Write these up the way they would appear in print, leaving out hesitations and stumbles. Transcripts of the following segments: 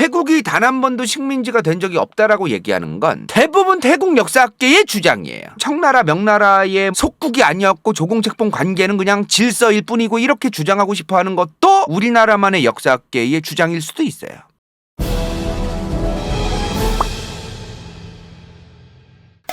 태국이 단 한 번도 식민지가 된 적이 없다라고 얘기하는 건 대부분 태국 역사학계의 주장이에요. 청나라 명나라의 속국이 아니었고 조공책봉 관계는 그냥 질서일 뿐이고 이렇게 주장하고 싶어하는 것도 우리나라만의 역사학계의 주장일 수도 있어요.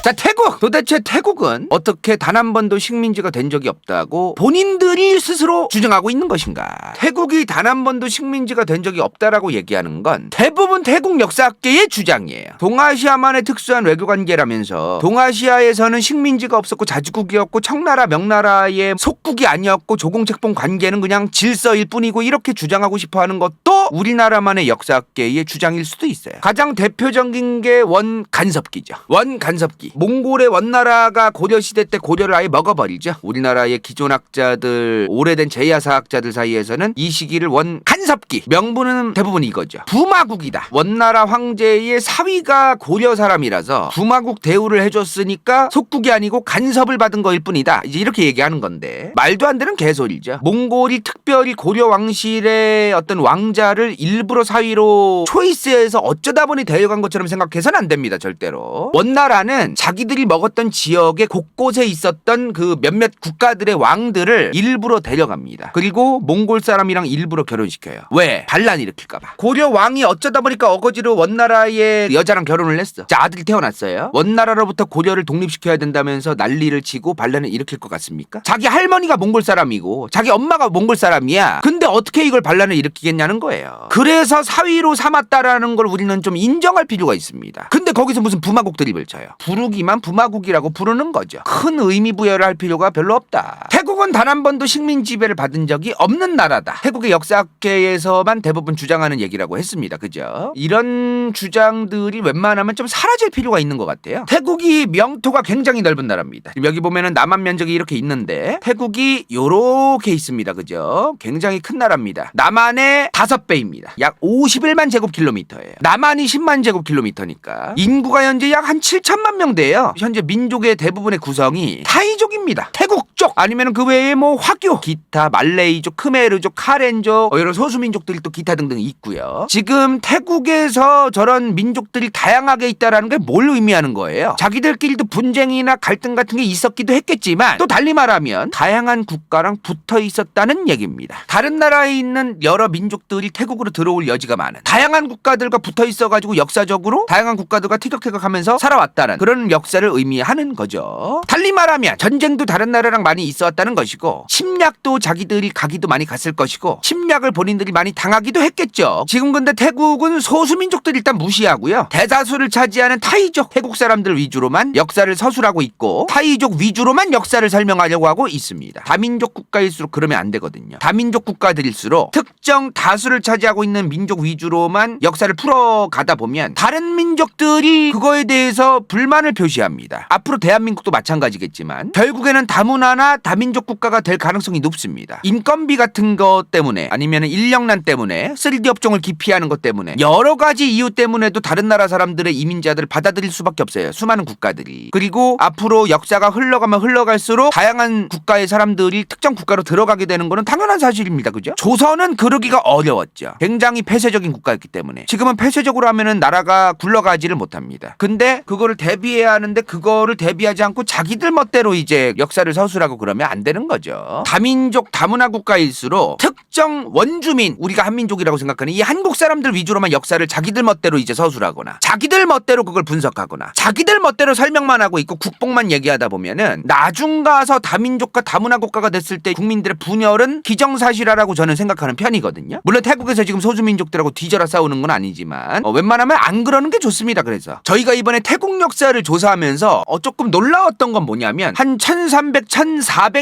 자, 태국! 도대체 태국은 어떻게 단 한 번도 식민지가 된 적이 없다고 본인들이 스스로 주장하고 있는 것인가? 태국이 단 한 번도 식민지가 된 적이 없다라고 얘기하는 건 대부분 태국 역사학계의 주장이에요. 동아시아만의 특수한 외교관계라면서 동아시아에서는 식민지가 없었고 자주국이었고 청나라 명나라의 속국이 아니었고 조공책봉 관계는 그냥 질서일 뿐이고 이렇게 주장하고 싶어하는 것도 우리나라만의 역사학계의 주장일 수도 있어요. 가장 대표적인 게 원간섭기죠. 원간섭기. 몽골의 원나라가 고려시대 때 고려를 아예 먹어버리죠. 우리나라의 기존학자들, 오래된 제야사학자들 사이에서는 이 시기를 원간섭기. 명분은 대부분 이거죠. 부마국이다. 원나라 황제의 사위가 고려 사람이라서 부마국 대우를 해줬으니까 속국이 아니고 간섭을 받은 거일 뿐이다. 이제 이렇게 얘기하는 건데 말도 안 되는 개소리죠. 몽골이 특별히 고려 왕실의 어떤 왕자를 일부러 사위로 초이스해서 어쩌다 보니 데려간 것처럼 생각해서는 안 됩니다. 절대로. 원나라는 자기들이 먹었던 지역에 곳곳에 있었던 그 몇몇 국가들의 왕들을 일부러 데려갑니다. 그리고 몽골 사람이랑 일부러 결혼시켜요. 왜? 반란 일으킬까봐. 고려 왕이 어쩌다 보니까 어거지로 원나라의 여자랑 결혼을 했어. 자, 아들이 태어났어요. 원나라로부터 고려를 독립시켜야 된다면서 난리를 치고 반란을 일으킬 것 같습니까? 자기 할머니가 몽골 사람이고 자기 엄마가 몽골 사람이야. 근데 어떻게 이걸 반란을 일으키겠냐는 거예요. 그래서 사위로 삼았다라는 걸 우리는 좀 인정할 필요가 있습니다. 근데 거기서 무슨 부마국 드립을 쳐요. 부르기만 부마국이라고 부르는 거죠. 큰 의미 부여를 할 필요가 별로 없다. 태국은 단 한 번도 식민 지배를 받은 적이 없는 나라다. 태국의 역사학계에서만 대부분 주장하는 얘기라고 했습니다. 그죠? 이런 주장들이 웬만하면 좀 사라질 필요가 있는 것 같아요. 태국이 명토가 굉장히 넓은 나라입니다. 여기 보면은 남한 면적이 이렇게 있는데 태국이 요렇게 있습니다. 그죠? 굉장히 큰 나라입니다. 남한의 5배입니다. 약 51만 제곱킬로미터예요. 남한이 10만 제곱킬로미터니까 인구가 현재 약 한 7천만 명대예요. 현재 민족의 대부분의 구성이 타이족입니다. 태국 쪽 아니면 그 외에 뭐 화교, 기타, 말레이족, 크메르족, 카렌족 이런 소수민족들이 또 기타 등등 있고요. 지금 태국에서 저런 민족들이 다양하게 있다라는 게 뭘 의미하는 거예요? 자기들끼리도 분쟁이나 갈등 같은 게 있었기도 했겠지만 또 달리 말하면 다양한 국가랑 붙어 있었다는 얘기입니다. 다른 나라에 있는 여러 민족들이 태국으로 들어올 여지가 많은 다양한 국가들과 붙어 있어가지고 역사적으로 다양한 국가들과 티격태격하면서 살아왔다는 그런 역사를 의미하는 거죠. 달리 말하면 전쟁도 다른 나라랑 많이 있어왔다는 것이고 침략도 자기들이 가기도 많이 갔을 것이고 침략을 본인들이 많이 당하기도 했겠죠. 지금 근데 태국은 소수민족들 일단 무시하고요. 대다수를 차지하는 타이족 태국 사람들 위주로만 역사를 서술하고 있고 타이족 위주로만 역사를 설명하려고 하고 있습니다. 다민족 국가일수록 그러면 안 되거든요. 다민족 국가들일수록 특정 다수를 차지하고 있는 민족 위주로만 역사를 풀어가다 보면 다른 민족들이 그거에 대해서 불만을 표시합니다. 앞으로 대한민국도 마찬가지겠지만 결국에는 다문화나 다민족 국가가 될 가능성이 높습니다. 인건비 같은 것 때문에 아니면 인력난 때문에 3D 업종을 기피하는 것 때문에 여러 가지 이유 때문에도 다른 나라 사람들의 이민자들을 받아들일 수밖에 없어요. 수많은 국가들이. 그리고 앞으로 역사가 흘러가면 흘러갈수록 다양한 국가의 사람들이 특정 국가로 들어가게 되는 거는 당연한 사실입니다. 그죠? 조선은 그러기가 어려웠죠. 굉장히 폐쇄적인 국가였기 때문에. 지금은 폐쇄적으로 하면은 나라가 굴러가지를 못합니다. 근데 그거를 대비해야 하는데 그거를 대비하지 않고 자기들 멋대로 이제 역사를 서술하고 그러면 안 되는 거죠. 다민족 다문화 국가일수록 특정 원주민 우리가 한민족이라고 생각하는 이 한국 사람들 위주로만 역사를 자기들 멋대로 이제 서술하거나 자기들 멋대로 그걸 분석하거나 자기들 멋대로 설명만 하고 있고 국뽕만 얘기하다 보면은 나중 가서 다민족과 다문화 국가가 됐을 때 국민들의 분열은 기정사실화라고 저는 생각하는 편이거든요. 물론 태국에서 지금 소수민족들하고 뒤져라 싸우는 건 아니지만 웬만하면 안 그러는 게 좋습니다. 그래서 저희가 이번에 태국 역사를 조사하면서 조금 놀라웠던 건 뭐냐면 한 1300,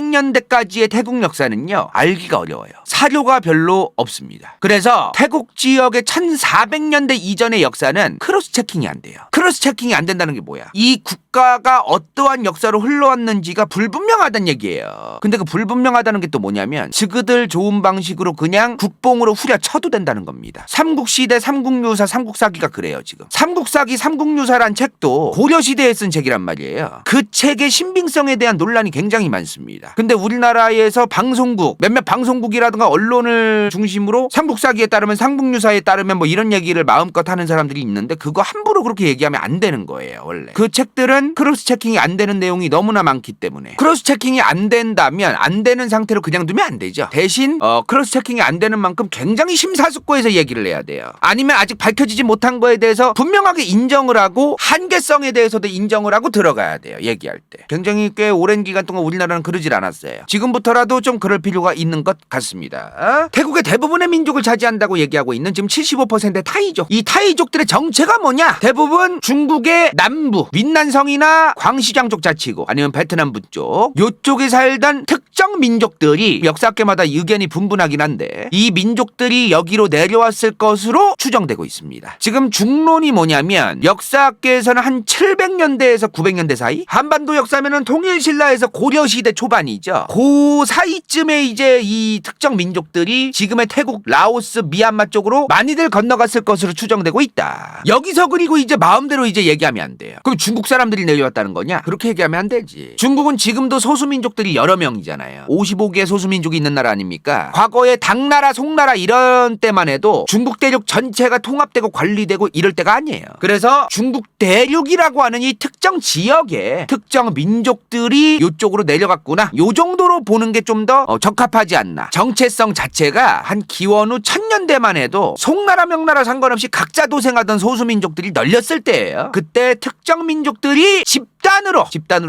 1400년대까지의 태국 역사는요 알기가 어려워요. 사료가 별로 없습니다. 그래서 태국 지역의 1400년대 이전의 역사는 크로스 체킹이 안 돼요. 크로스 체킹이 안 된다는 게 뭐야? 이 국가가 어떠한 역사로 흘러왔는지가 불분명하다는 얘기예요. 근데 그 불분명하다는 게 또 뭐냐면 지그들 좋은 방식으로 그냥 국뽕으로 후려쳐도 된다는 겁니다. 삼국시대 삼국유사 삼국사기가 그래요. 지금 삼국사기 삼국유사란 책도 고려시대에 쓴 책이란 말이에요. 그 책의 신빙성에 대한 논란이 굉장히 많습니다. 근데 우리나라에서 방송국 몇몇 방송국이라든가 언론을 중심으로 삼국사기에 따르면 삼국유사에 따르면 뭐 이런 얘기를 마음껏 하는 사람들이 있는데 그거 함부로 그렇게 얘기하면 안 되는 거예요. 원래 그 책들은 크로스 체킹이 안 되는 내용이 너무나 많기 때문에 크로스 체킹이 안 된다면 안 되는 상태로 그냥 두면 안 되죠. 대신 크로스 체킹이 안 되는 만큼 굉장히 심사숙고해서 얘기를 해야 돼요. 아니면 아직 밝혀지지 못한 거에 대해서 분명하게 인정을 하고 한계성에 대해서도 인정을 하고 들어가야 돼요. 얘기할 때 굉장히 꽤 오랜 기간 동안 우리나라는 그러질 않았어요. 지금부터라도 좀 그럴 필요가 있는 것 같습니다. 태국의 대부분의 민족을 차지한다고 얘기하고 있는 지금 75%의 타이족. 이 타이족들의 정체가 뭐냐? 대부분 중국의 남부 윈난성이나 광시장족 자치구 아니면 베트남부 쪽 요쪽에 살던 특정 민족들이 역사학계마다 의견이 분분하긴 한데 이 민족들이 여기로 내려왔을 것으로 추정되고 있습니다. 지금 중론이 뭐냐면 역사학계에서는 한 700년대에서 900년대 사이 한반도 역사면은 통일신라에서 고려시대 초반이죠. 그 사이쯤에 이제 이 특정 민족들이 지금의 태국, 라오스, 미얀마 쪽으로 많이들 건너갔을 것으로 추정되고 있다. 여기서 그리고 이제 마음대로 이제 얘기하면 안 돼요. 그럼 중국 사람들이 내려왔다는 거냐? 그렇게 얘기하면 안 되지. 중국은 지금도 소수민족들이 여러 명이잖아요. 55개의 소수민족이 있는 나라 아닙니까? 과거에 당나라, 송나라 이런 때만 해도 중국 대륙 전체가 통합되고 관리되고 이럴 때가 아니에요. 그래서 중국 대륙이라고 하는 이 특정 지역에 특정 민족들이 이쪽으로 내려갔구나. 요 정도로 보는 게 좀 더 적합하지 않나. 정체성 자체가 한 기원 후 1000년대만 해도 송나라, 명나라 상관없이 각자 도생하던 소수민족들이 널렸을 때예요. 그때 특정 민족들이 집단으로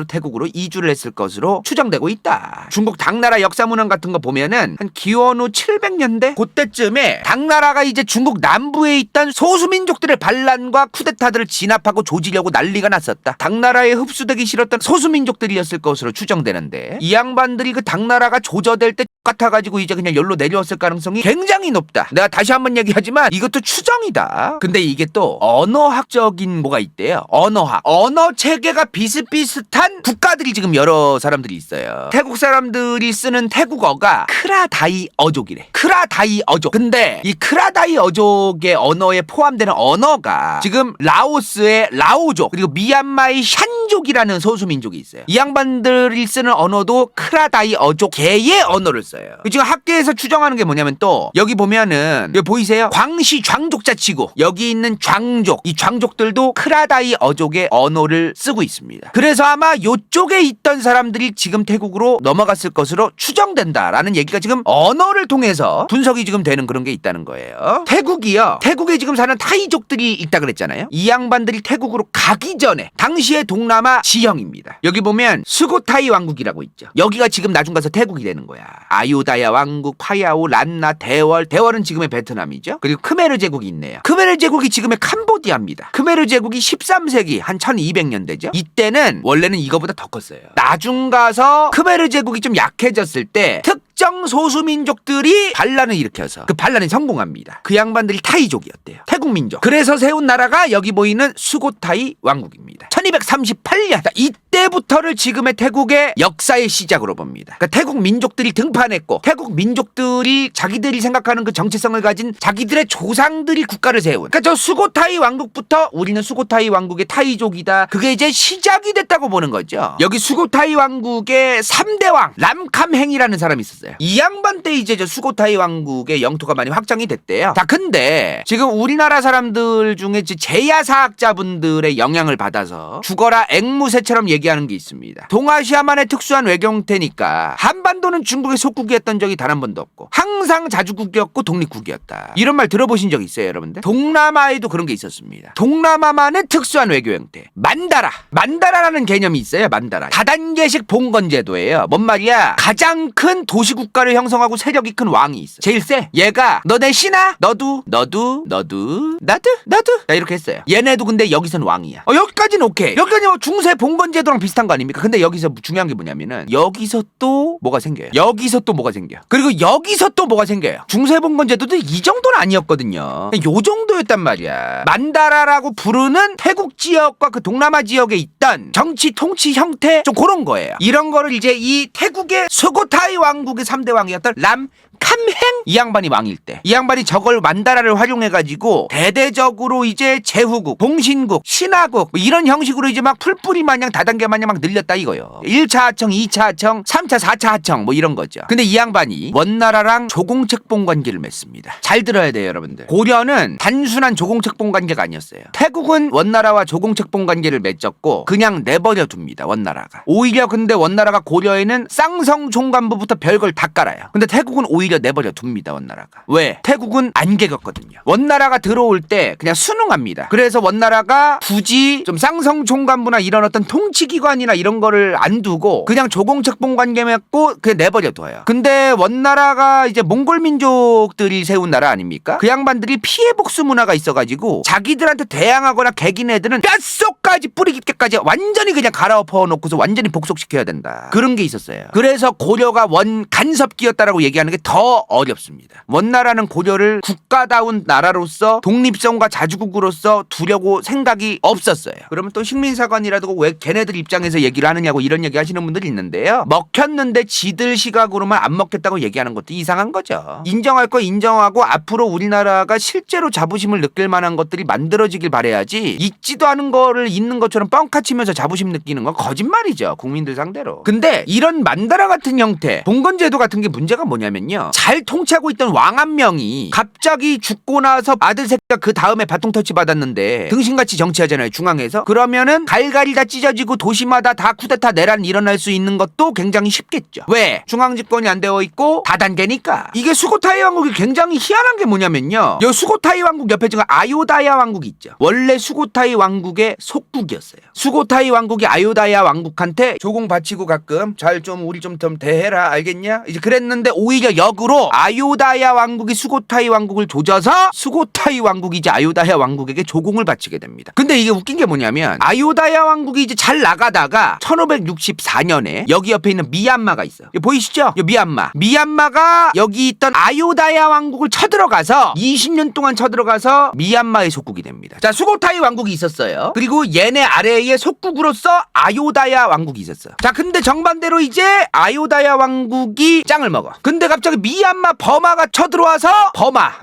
태국으로 이주를 했을 것으로 추정되고 있다. 중국 당나라 역사문헌 같은 거 보면은 한 기원 후 700년대 그때쯤에 당나라가 이제 중국 남부에 있던 소수민족들의 반란과 쿠데타들을 진압하고 조지려고 난리가 났었다. 당나라에 흡수되기 싫었던 소수민족들이었을 것으로 추정되는데 이 양반들이 그 당나라가 조져될 때 같아가지고 이제 그냥 열로 내려왔을 가능성이 굉장히 높다. 내가 다시 한번 얘기하지만 이것도 추정이다. 근데 이게 또 언어학적인 뭐가 있대요. 언어학. 언어 체계가 비슷비슷한 국가들이 지금 여러 사람들이 있어요. 태국 사람들이 쓰는 태국어가 크라다이 어족이래. 크라다이 어족. 근데 이 크라다이 어족의 언어에 포함되는 언어가 지금 라오스의 라오족 그리고 미얀마의 샨족이라는 소수민족이 있어요. 이 양반들이 쓰는 언어도 크라다이 어족 계의 언어를 써요. 지금 학계에서 추정하는 게 뭐냐면 또 여기 보면은 여기 보이세요? 광시 장족 자치구 여기 있는 장족 이 장족들도 크라다이 어족의 언어를 쓰고 있습니다. 그래서 아마 요쪽에 있던 사람들이 지금 태국으로 넘어갔을 것으로 추정된다라는 얘기가 지금 언어를 통해서 분석이 지금 되는 그런 게 있다는 거예요. 태국이요. 태국에 지금 사는 타이족들이 있다 그랬잖아요. 이 양반들이 태국으로 가기 전에 당시의 동남아 지형입니다. 여기 보면 수고타이 왕국이라고 있죠. 여기가 지금 나중 가서 태국이 되는 거야. 아유다야 왕국, 파야오, 란나, 대월은 지금의 베트남이죠. 그리고 크메르 제국이 있네요. 크메르 제국이 지금의 캄보디아입니다. 크메르 제국이 13세기 한 1200년대죠. 이때는 원래는 이거보다 더 컸어요. 나중 가서 크메르 제국이 좀 약해졌을 때 특정 소수민족들이 반란을 일으켜서 그 반란에 성공합니다. 그 양반들이 타이족이었대요. 태국민족. 그래서 세운 나라가 여기 보이는 수고타이 왕국입니다. 1238년. 이때부터를 지금의 태국의 역사의 시작으로 봅니다. 그러니까 태국 민족들이 등판했고 태국 민족들이 자기들이 생각하는 그 정체성을 가진 자기들의 조상들이 국가를 세운 그러니까 저 수고타이 왕국부터 우리는 수고타이 왕국의 타이족이다. 그게 이제 시작이 됐다고 보는 거죠. 여기 수고타이 왕국의 3대 왕 람캄행이라는 사람이 있었어요. 이 양반 때 이제 저 수고타이 왕국의 영토가 많이 확장이 됐대요. 자, 근데 지금 우리나라 사람들 중에 제야사학자분들의 영향을 받아서 죽어라 앵무새처럼 얘기하는 게 있습니다. 동아시아만의 특수한 외교 형태니까 한반도는 중국의 속국이었던 적이 단 한 번도 없고 항상 자주국이었고 독립국이었다. 이런 말 들어보신 적 있어요, 여러분들? 동남아에도 그런 게 있었습니다. 동남아만의 특수한 외교 형태. 만다라라는 개념이 있어요. 만다라. 다단계식 봉건제도예요. 뭔 말이야? 가장 큰 도시국가를 형성하고 세력이 큰 왕이 있어. 제일 세. 얘가 너 내 신하? 너도 나도 야, 이렇게 했어요. 얘네도 근데 여기선 왕이야. 여기까지는 오케이. 여기까지 뭐 중세 봉건제도랑 비슷한 거 아닙니까? 근데 여기서 중요한 게 뭐냐면은 여기서 또 뭐가 생겨요. 그리고 여기서 또 뭐가 생겨요. 중세 봉건제도도 이 정도는 아니었거든요. 요 정도였단 말이야. 만다라라고 부르는 태국 지역과 그 동남아 지역에 있던 정치 통치 형태 좀 그런 거예요. 이런 거를 이제 이 태국의 수고타이 왕국의 3대 왕이었던 람캄 삼행 이 양반이 왕일 때 이 양반이 저걸 만다라를 활용해가지고 대대적으로 이제 제후국, 봉신국, 신하국 뭐 이런 형식으로 이제 막 풀뿌리 마냥 다단계 마냥 막 늘렸다 이거요. 1차 하청, 2차 하청, 3차, 4차 하청 뭐 이런 거죠. 근데 이 양반이 원나라랑 조공책봉 관계를 맺습니다. 잘 들어야 돼요, 여러분들. 고려는 단순한 조공책봉 관계가 아니었어요. 태국은 원나라와 조공책봉 관계를 맺었고 그냥 내버려 둡니다. 원나라가. 오히려 근데 원나라가 고려에는 쌍성 총관부부터 별걸 다 깔아요. 근데 태국은 오히려 내버려 둡니다. 원나라가. 왜? 태국은 안 개겼거든요. 원나라가 들어올 때 그냥 순응합니다. 그래서 원나라가 굳이 좀 쌍성 총관부나 이런 어떤 통치기관이나 이런 거를 안 두고 그냥 조공책봉 관계 맺고 그냥 내버려 둬요. 근데 원나라가 이제 몽골 민족들이 세운 나라 아닙니까? 그 양반들이 피해 복수 문화가 있어가지고 자기들한테 대항하거나 개긴 애들은 뼛속까지 뿌리 깊게까지 완전히 그냥 갈아엎어 놓고서 완전히 복속시켜야 된다. 그런 게 있었어요. 그래서 고려가 원 간섭기였다라고 얘기하는 게 더 어렵습니다. 원나라는 고려를 국가다운 나라로서 독립성과 자주국으로서 두려고 생각이 없었어요. 그러면 또 식민사관이라도 왜 걔네들 입장에서 얘기를 하느냐고 이런 얘기 하시는 분들이 있는데요. 먹혔는데 지들 시각으로만 안 먹겠다고 얘기하는 것도 이상한 거죠. 인정할 거 인정하고 앞으로 우리나라가 실제로 자부심을 느낄 만한 것들이 만들어지길 바라야지 있지도 않은 거를 있는 것처럼 뻥카치면서 자부심 느끼는 건 거짓말이죠. 국민들 상대로. 근데 이런 만다라 같은 형태 봉건제도 같은 게 문제가 뭐냐면요. 잘 통치하고 있던 왕 한 명이 갑자기 죽고 나서 아들 새끼가 그 다음에 바통 터치 받았는데 등신같이 정치하잖아요. 중앙에서. 그러면은 갈갈이 다 찢어지고 도시마다 다 쿠데타 내란 일어날 수 있는 것도 굉장히 쉽겠죠. 왜? 중앙 집권이 안 되어 있고 다단계니까. 이게 수고타이 왕국이 굉장히 희한한 게 뭐냐면요. 이 수고타이 왕국 옆에 지금 아요다야 왕국이 있죠. 원래 수고타이 왕국의 속국이었어요. 수고타이 왕국이 아요다야 왕국한테 조공 바치고 가끔 잘 좀 우리 좀 대해라 알겠냐? 이제 그랬는데 오히려 역으로 아요다야 왕국이 수고타이 왕국을 조져서 수고타이 왕국이 이제 아요다야 왕국에게 조공을 바치게 됩니다. 근데 이게 웃긴 게 뭐냐면 아요다야 왕국이 이제 잘 나가다가 1564년에 여기 옆에 있는 미얀마가 있어요. 보이시죠? 미얀마가 여기 있던 아요다야 왕국을 쳐들어가서 20년 동안 쳐들어가서 미얀마의 속국이 됩니다. 자, 수고타이 왕국이 있었어요. 그리고 얘네 아래에 속국으로서 아요다야 왕국이 있었어요. 자, 근데 정반대로 이제 아요다야 왕국이 짱을 먹어. 근데 갑자기 미얀마 버마가 쳐들어와서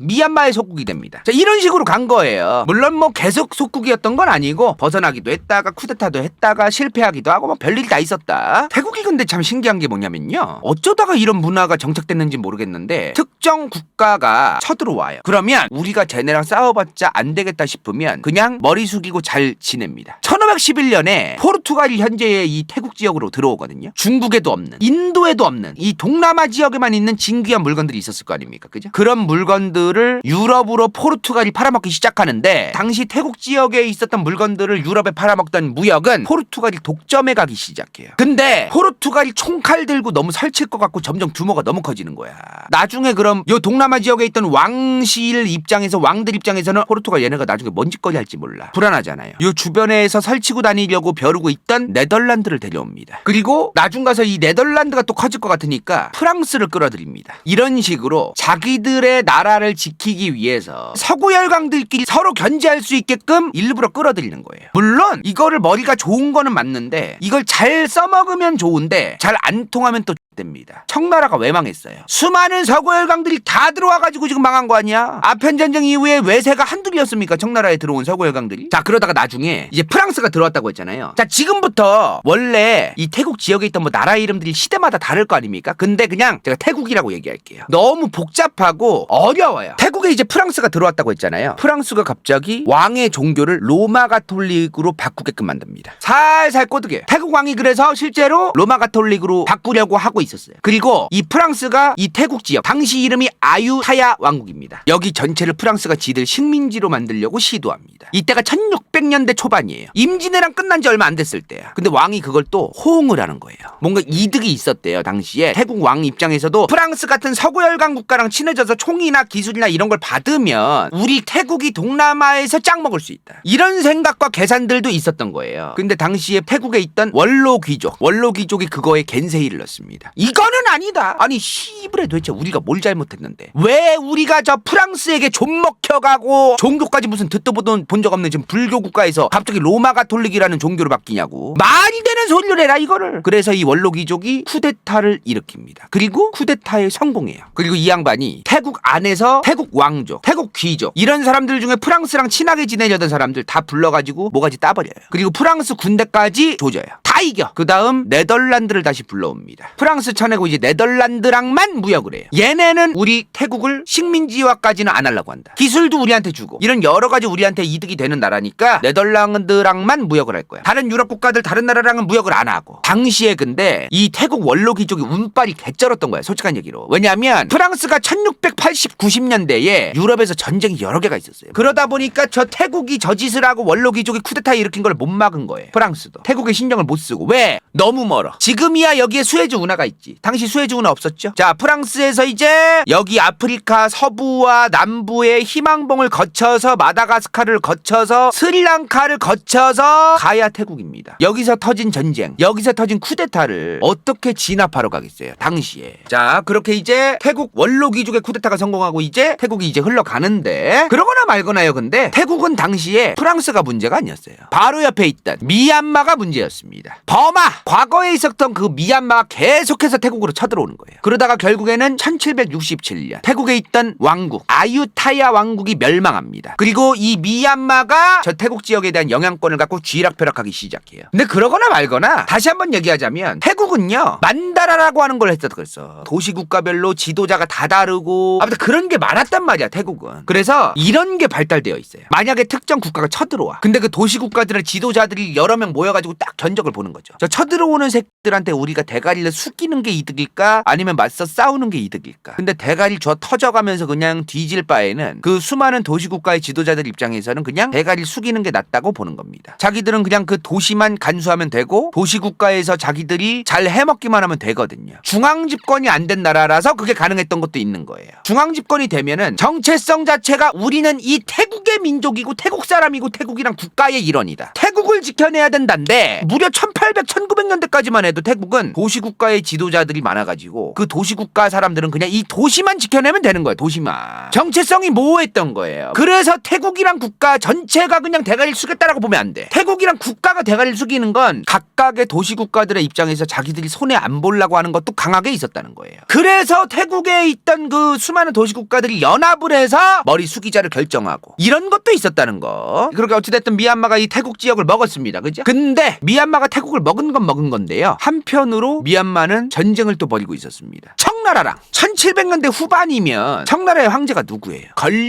미얀마의 속국이 됩니다. 자, 이런 식으로 간 거예요. 물론 뭐 계속 속국이었던 건 아니고 벗어나기도 했다가 쿠데타도 했다가 실패하기도 하고 뭐 별일이 다 있었다. 태국이 근데 참 신기한 게 뭐냐면요. 어쩌다가 이런 문화가 정착됐는지 모르겠는데 특정 국가가 쳐들어와요. 그러면 우리가 쟤네랑 싸워봤자 안 되겠다 싶으면 그냥 머리 숙이고 잘 지냅니다. 1511년에 포르투갈이 현재의 이 태국 지역으로 들어오거든요. 중국에도 없는, 인도에도 없는 이 동남아 지역에만 있는 진귀한 물건들이 있었을 거 아닙니까? 그죠? 그런 물건들을 유럽으로 포르투갈이 팔아먹기 시작하는데 당시 태국 지역에 있었던 물건들을 유럽에 팔아먹던 무역은 포르투갈이 독점해 가기 시작해요. 근데 포르투갈이 총칼 들고 너무 설칠 것 같고 점점 규모가 너무 커지는 거야. 나중에 그럼 요 동남아 지역에 있던 왕실 입장에서 왕들 입장에서는 포르투갈 얘네가 나중에 뭔 짓거리 할지 몰라. 불안하잖아요. 요 주변에서 설치고 다니려고 벼르고 있던 네덜란드를 데려옵니다. 그리고 나중 가서 이 네덜란드가 또 커질 것 같으니까 프랑스를 끌어들입니다. 이런 식으로 자기들의 나라를 지키기 위해서 서구 열강들끼리 서로 견제할 수 있게끔 일부러 끌어들이는 거예요. 물론 이거를 머리가 좋은 거는 맞는데 이걸 잘 써먹으면 좋은데 잘 안 통하면 또 됩니다. 청나라가 왜 망했어요? 수많은 서구 열강들이 다 들어와가지고 지금 망한 거 아니야? 아편전쟁 이후에 외세가 한둘이었습니까? 청나라에 들어온 서구 열강들이. 자, 그러다가 나중에 이제 프랑스가 들어왔다고 했잖아요. 자, 지금부터 원래 이 태국 지역에 있던 뭐 나라 이름들이 시대마다 다를 거 아닙니까? 근데 그냥 제가 태국이라고 얘기할게요. 너무 복잡하고 어려워요. 태국에 이제 프랑스가 들어왔다고 했잖아요. 프랑스가 갑자기 왕의 종교를 로마 가톨릭으로 바꾸게끔 만듭니다. 살살 꼬드겨요. 태국 왕이 그래서 실제로 로마 가톨릭으로 바꾸려고 하고 있었어요. 그리고 이 프랑스가 이 태국 지역 당시 이름이 아유타야 왕국입니다. 여기 전체를 프랑스가 지들 식민지로 만들려고 시도합니다. 이때가 1600년대 초반이에요. 임진왜란 끝난 지 얼마 안 됐을 때야. 근데 왕이 그걸 또 호응을 하는 거예요. 뭔가 이득이 있었대요. 당시에 태국 왕 입장에서도 프랑스 같은 서구열강 국가랑 친해져서 총이나 기술이나 이런 걸 받으면 우리 태국이 동남아에서 짱 먹을 수 있다. 이런 생각과 계산들도 있었던 거예요. 근데 당시에 태국에 있던 원로 귀족이 그거에 겐세이를 넣습니다. 이거는 아니다. 아니 씨부레 도대체 우리가 뭘 잘못했는데 왜 우리가 저 프랑스에게 좀먹혀가고 종교까지 무슨 듣도 보던 본 적 없는 지금 불교 국가에서 갑자기 로마 가톨릭이라는 종교로 바뀌냐고. 말이 되는 소리를 해라 이거를. 그래서 이 원로 귀족이 쿠데타를 일으킵니다. 그리고 쿠데타에 성공해요. 그리고 이 양반이 태국 안에서 태국 왕족, 태국 귀족 이런 사람들 중에 프랑스랑 친하게 지내려던 사람들 다 불러가지고 뭐가지 따버려요. 그리고 프랑스 군대까지 조져요. 다 이겨. 그 다음 네덜란드를 다시 불러옵니다. 프랑스 쳐내고 이제 네덜란드랑만 무역을 해요. 얘네는 우리 태국을 식민지화까지는 안 하려고 한다. 기술도 우리한테 주고 이런 여러 가지 우리한테 이득이 되는 나라니까 네덜란드랑만 무역을 할 거야. 다른 유럽 국가들 다른 나라랑은 무역을 안 하고. 당시에 근데 이 태국 원로 귀족이 운빨이 개쩔었던 거야. 솔직한 얘기로. 왜냐하면 프랑스가 1680, 90년대에 유럽에서 전쟁이 여러 개가 있었어요. 그러다 보니까 저 태국이 저 짓을 하고 원로 귀족이 쿠데타 일으킨 걸 못 막은 거예요. 프랑스도. 태국의 신경을 못 쓰고. 왜? 너무 멀어. 지금이야 여기에 수에즈 운하가 있지. 당시 수에즈 운하 없었죠. 자, 프랑스에서 이제 여기 아프리카 서부와 남부의 희망봉을 거쳐서 마다가스카르를 거쳐서 스리랑카를 거쳐서 가야 태국입니다. 여기서 터진 전쟁, 여기서 터진 쿠데타를 어떻게 진압하러 가겠어요? 당시에. 자, 그렇게 이제 태국 원로 귀족의 쿠데타가 성공하고 이제 태국이 이제 흘러가는데 그러거나 말거나요. 근데 태국은 당시에 프랑스가 문제가 아니었어요. 바로 옆에 있던 미얀마가 문제였습니다. 버마! 과거에 있었던 그 미얀마가 계속해서 태국으로 쳐들어오는 거예요. 그러다가 결국에는 1767년 태국에 있던 왕국 아유타야 왕국이 멸망합니다. 그리고 이 미얀마가 저 태국 지역에 대한 영향권을 갖고 쥐락펴락하기 시작해요. 근데 그러거나 말거나 다시 한번 얘기하자면 태국은요 만다라라고 하는 걸 했었어. 그래서 도시국가별로 지도자가 다 다르고 아무튼 그런 게 많았단 말이야 태국은. 그래서 이런 게 발달되어 있어요. 만약에 특정 국가가 쳐들어와. 근데 그 도시국가들의 지도자들이 여러 명 모여가지고 딱 견적을 보는 거죠. 저 쳐들어오는 새끼들한테 우리가 대가리를 숙이는 게 이득일까? 아니면 맞서 싸우는 게 이득일까? 근데 대가리 저 터져가면서 그냥 뒤질 바에는 그 수많은 도시국가의 지도자들 입장에서는 그냥 대가리를 숙이는 게 낫다고 보는 겁니다. 자기들은 그냥 그 도시만 간수하면 되고 도시국가에서 자기들이 잘 해먹기만 하면 되거든요. 중앙집권이 안 된 나라라서 그게 가능했던 것도 있는 거예요. 중앙집권이 되면은 정체성 자체가 우리는 이 태국의 민족이고 태국 사람이고 태국이란 국가의 일원이다. 태국을 지켜내야 된다는데 무려 1800, 1900년대까지만 해도 태국은 도시국가의 지도자들이 많아가지고 그 도시국가 사람들은 그냥 이 도시만 지켜내면 되는 거예요. 도시만. 정체성이 모호했던 거예요. 그래서 태국이란 국가 전체가 그냥 대가리를 숙였다라고 보면 안 돼. 태국이란 국가가 대가리를 숙이는 건 각각의 도시국가들의 입장에서 자기들이 손해 안 보려고 하는 것도 강하게 있었다는 거예요. 그래서 태국에 있던 그 수많은 도시국가들이 연합을 해서 머리 숙이자를 결정하고 이런 것도 있었다는 거. 그러니까 어찌됐든 미얀마가 이 태국 지역을 먹었습니다. 그죠? 근데 미얀마가 태국을 먹은 건 먹은 건데요. 한편으로 미얀마는 전쟁을 또 벌이고 있었습니다. 청나라랑 1700년대 후반이면 청나라의 황제가 누구예요?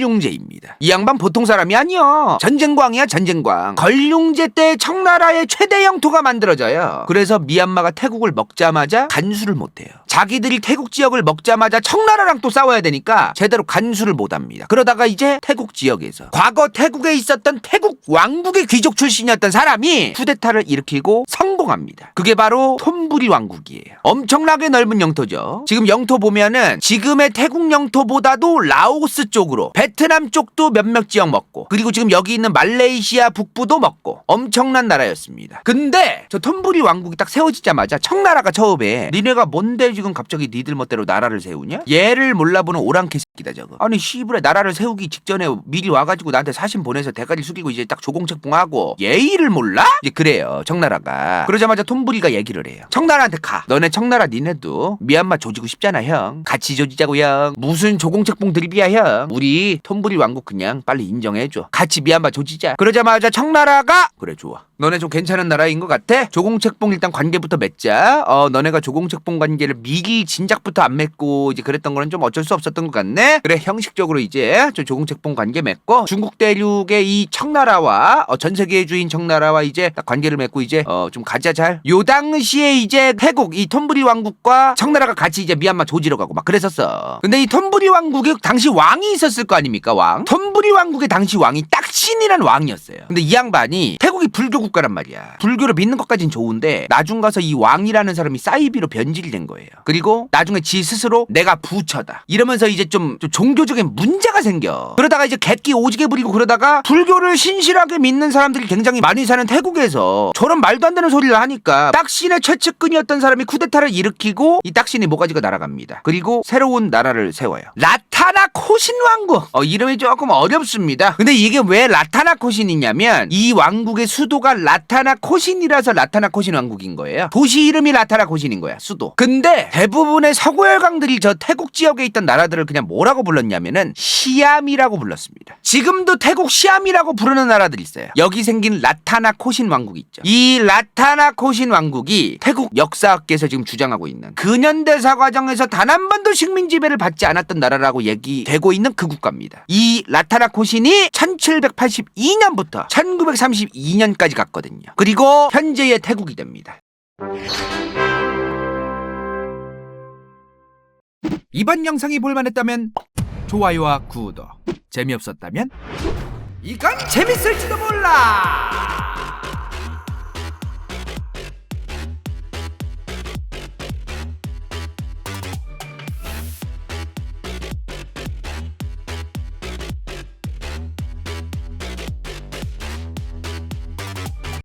걸륭제입니다. 이 양반 보통 사람이 아니요. 전쟁광이야 전쟁광. 걸륭제 때 청나라의 최대 영토가 만들어져요. 그래서 미얀마가 태국을 먹자마자 간수를 못해요. 자기들이 태국 지역을 먹자마자 청나라랑 또 싸워야 되니까 제대로 간수를 못합니다. 그러다가 이제 태국 지역에서 과거 태국에 있었던 태국 왕국의 귀족 출신이었던 사람이 쿠데타를 일으키고 성공합니다. 그게 바로 톰부리 왕국이에요. 엄청나게 넓은 영토죠. 지금 영토 보면은 지금의 태국 영토보다도 라오스 쪽으로 베트남 쪽도 몇몇 지역 먹고 그리고 지금 여기 있는 말레이시아 북부도 먹고 엄청난 나라였습니다. 근데 저 톰부리 왕국이 딱 세워지자마자 청나라가 처음에 니네가 뭔데 지금 갑자기 니들 멋대로 나라를 세우냐? 얘를 몰라보는 오랑캐 새끼다 저거. 아니 씨부레 나라를 세우기 직전에 미리 와가지고 나한테 사신 보내서 대가리 숙이고 이제 딱 조공책봉하고 예의를 몰라? 이제 그래요 청나라가. 그러자마자 톰부리가 얘기를 해요. 청나라한테 가. 너네 청나라 니네도 미얀마 조지고 싶잖아 형. 같이 조지자고 형. 무슨 조공책봉 드립이야 형. 우리 톰부리 왕국 그냥 빨리 인정해줘. 같이 미얀마 조지자. 그러자마자 청나라가 그래 좋아. 너네 좀 괜찮은 나라인 것 같아? 조공책봉 일단 관계부터 맺자. 너네가 조공책봉 관계를 미리 진작부터 안 맺고 이제 그랬던 거는 좀 어쩔 수 없었던 것 같네. 그래 형식적으로 이제 저 조공책봉 관계 맺고 중국 대륙의 이 청나라와 전 세계의 주인 청나라와 이제 딱 관계를 맺고 이제 좀 가자 잘. 요 당시에 이제 태국 이 톰부리 왕국과 청나라가 같이 이제 미얀마 조지러 가고 막 그랬었어. 근데 이 톰부리 왕국에 당시 왕이 있었을 거 아닙니까 왕? 톰부리 왕국의 당시 왕이 딱신이란 왕이었어요. 근데 이 양반이 태국에 태국이 불교 국가란 말이야. 불교를 믿는 것까진 좋은데 나중 가서 이 왕이라는 사람이 사이비로 변질된 거예요. 그리고 나중에 지 스스로 내가 부처다 이러면서 이제 좀 종교적인 문제가 생겨. 그러다가 이제 객기 오지게 부리고 그러다가 불교를 신실하게 믿는 사람들이 굉장히 많이 사는 태국에서 저런 말도 안 되는 소리를 하니까 딱신의 최측근이었던 사람이 쿠데타를 일으키고 이 딱신이 모가지가 날아갑니다. 그리고 새로운 나라를 세워요. 라타나 코신 왕국. 이름이 조금 어렵습니다. 근데 이게 왜 라타나 코신이냐면 이 왕국의 수도가 라타나 코신이라서 라타나 코신 왕국인 거예요. 도시 이름이 라타나 코신인 거야. 수도. 근데 대부분의 서구열강들이 저 태국 지역에 있던 나라들을 그냥 뭐라고 불렀냐면은 시암이라고 불렀습니다. 지금도 태국 시암이라고 부르는 나라들이 있어요. 여기 생긴 라타나 코신 왕국 있죠. 이 라타나 코신 왕국이 태국 역사학계에서 지금 주장하고 있는 근현대사 과정에서 단 한 번도 식민 지배를 받지 않았던 나라라고 얘기되고 있는 그 국가입니다. 이 라타나 코신이 1782년부터 1932년까지 갔거든요. 그리고 현재의 태국이 됩니다. 이번 영상이 볼만했다면 좋아요와 구독, 재미없었다면 이건 재밌을지도 몰라.